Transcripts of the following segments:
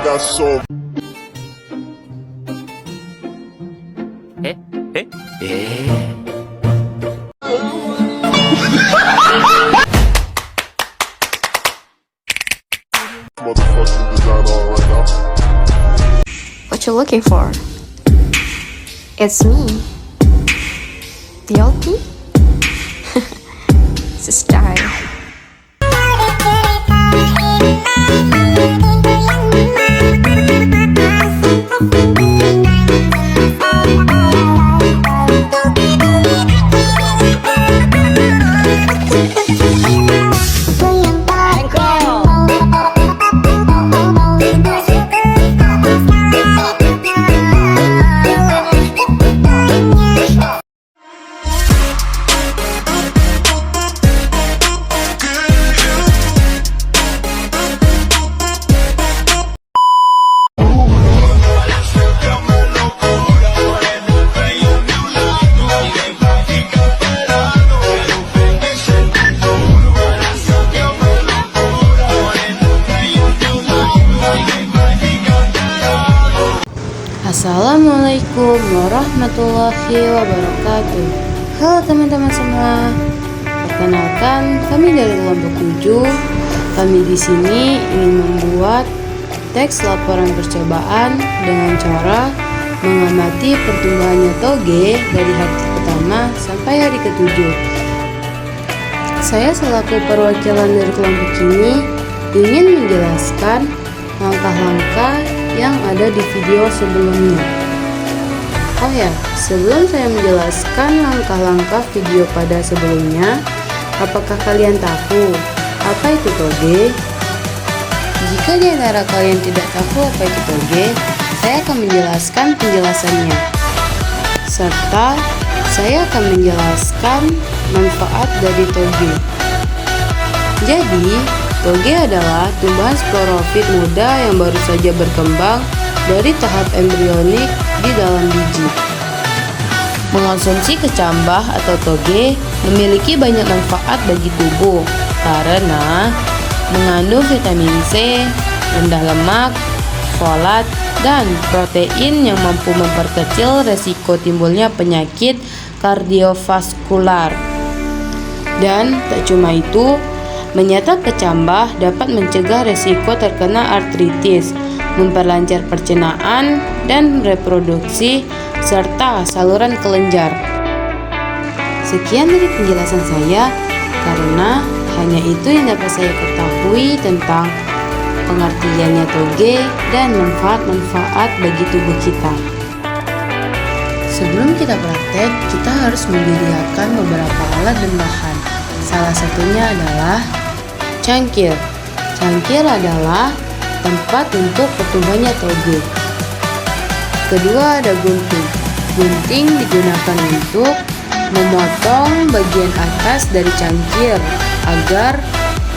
got so. Motherfucking design on right now. What you looking for? It's me. DLP? It's a style. Assalamualaikum warahmatullahi wabarakatuh. Halo teman-teman semua. Perkenalkan, kami dari kelompok 7. Kami di sini ingin membuat teks laporan percobaan dengan cara mengamati pertumbuhannya toge dari hari pertama sampai hari ke-7. Saya selaku perwakilan dari kelompok ini ingin menjelaskan langkah-langkah yang ada di video sebelumnya. Oh ya, sebelum saya menjelaskan langkah-langkah video pada sebelumnya, apakah kalian tahu apa itu toge? Jika di antara kalian tidak tahu apa itu toge, saya akan menjelaskan penjelasannya. Serta saya akan menjelaskan manfaat dari toge. Jadi, toge adalah tumbuhan sporofit muda yang baru saja berkembang dari tahap embrionik di dalam biji. Mengonsumsi kecambah atau toge memiliki banyak manfaat bagi tubuh karena mengandung vitamin C, rendah lemak, folat, dan protein yang mampu memperkecil resiko timbulnya penyakit kardiovaskular. Dan tak cuma itu, menyantap kecambah dapat mencegah resiko terkena artritis, memperlancar pencernaan dan reproduksi, serta saluran kelenjar. Sekian dari penjelasan saya, karena hanya itu yang dapat saya ketahui tentang pengertiannya toge dan manfaat-manfaat bagi tubuh kita. Sebelum kita praktek, kita harus menyediakan beberapa alat dan bahan. Salah satunya adalah cangkir. Cangkir adalah tempat untuk pertumbuhannya toge. Kedua ada gunting. Gunting digunakan untuk memotong bagian atas dari cangkir agar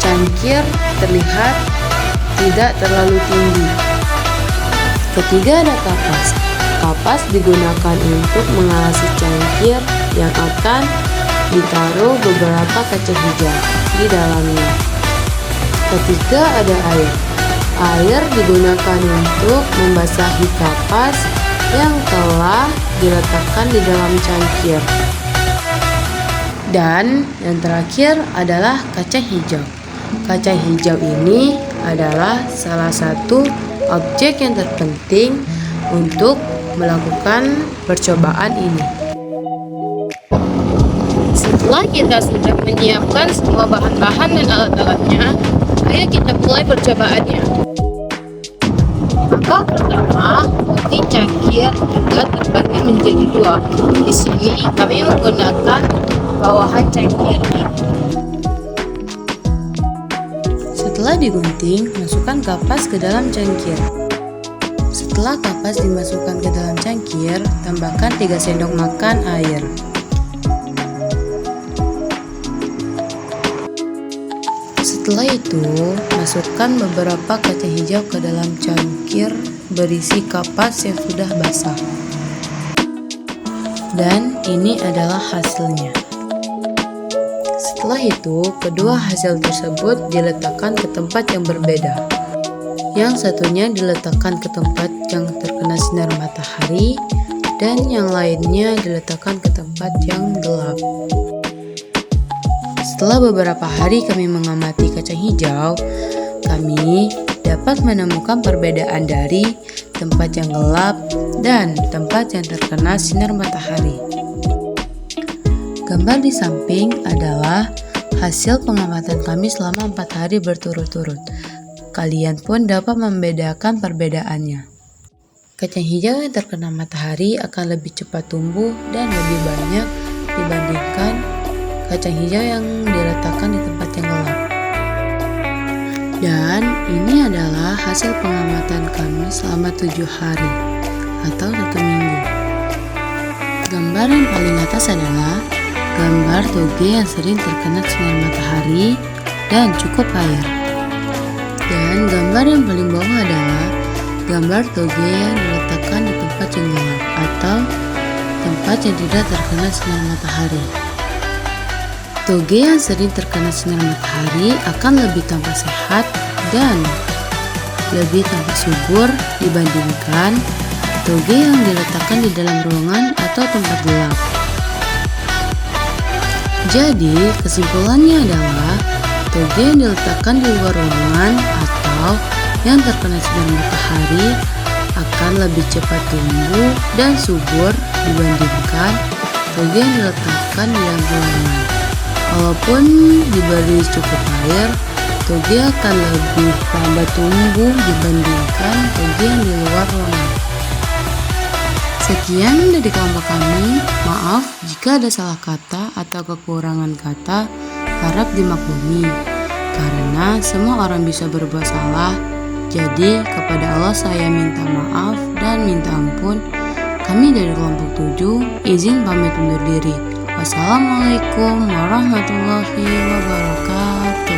cangkir terlihat tidak terlalu tinggi. Ketiga ada kapas. Kapas digunakan untuk mengalasi cangkir yang akan ditaruh beberapa kaca hijau di dalamnya. Ketiga ada air. Air digunakan untuk membasahi kapas yang telah diletakkan di dalam cangkir. Dan yang terakhir adalah kaca hijau. Kaca hijau ini adalah salah satu objek yang terpenting untuk melakukan percobaan ini. Setelah kita sudah menyiapkan semua bahan-bahan dan alat-alatnya, ayo kita mulai percobaannya. Langkah pertama, gunting cangkir juga terbagi menjadi dua. Di sini kami menggunakan bawahan cangkir ini. Setelah digunting, masukkan kapas ke dalam cangkir. Setelah kapas dimasukkan ke dalam cangkir, tambahkan 3 sendok makan air. Setelah itu, masukkan beberapa kaca hijau ke dalam cangkir berisi kapas yang sudah basah. Dan ini adalah hasilnya. Setelah itu, kedua hasil tersebut diletakkan ke tempat yang berbeda. yang satunya diletakkan ke tempat yang terkena sinar matahari, dan yang lainnya diletakkan ke tempat yang gelap. Setelah beberapa hari kami mengamati kacang hijau, kami dapat menemukan perbedaan dari tempat yang gelap dan tempat yang terkena sinar matahari. Gambar di samping adalah hasil pengamatan kami selama 4 hari berturut-turut. Kalian pun dapat membedakan perbedaannya. Kacang hijau yang terkena matahari akan lebih cepat tumbuh dan lebih banyak dibandingkan kacang hijau yang diletakkan di tempat yang gelap. Dan ini adalah hasil pengamatan kami selama 7 hari atau 1 minggu. Gambar yang paling atas adalah gambar toge yang sering terkena sinar matahari dan cukup air. Dan gambar yang paling bawah adalah gambar toge yang diletakkan di tempat yang gelap atau tempat yang tidak terkena sinar matahari. Toge yang sering terkena sinar matahari akan lebih tampak sehat dan lebih tampak subur dibandingkan toge yang diletakkan di dalam ruangan atau tempat gelap. Jadi, kesimpulannya adalah toge yang diletakkan di luar ruangan atau yang terkena sinar matahari akan lebih cepat tumbuh dan subur dibandingkan toge yang diletakkan di dalam ruangan. Walaupun diberi cukup air, toge akan lebih lambat tumbuh dibandingkan toge yang di luar ruangan. Sekian dari kelompok kami. Maaf jika ada salah kata atau kekurangan kata, harap dimaklumi. Karena semua orang bisa berbuat salah, jadi kepada Allah saya minta maaf dan minta ampun. Kami dari kelompok 7 izin pamit undur diri. Wassalamualaikum warahmatullahi wabarakatuh.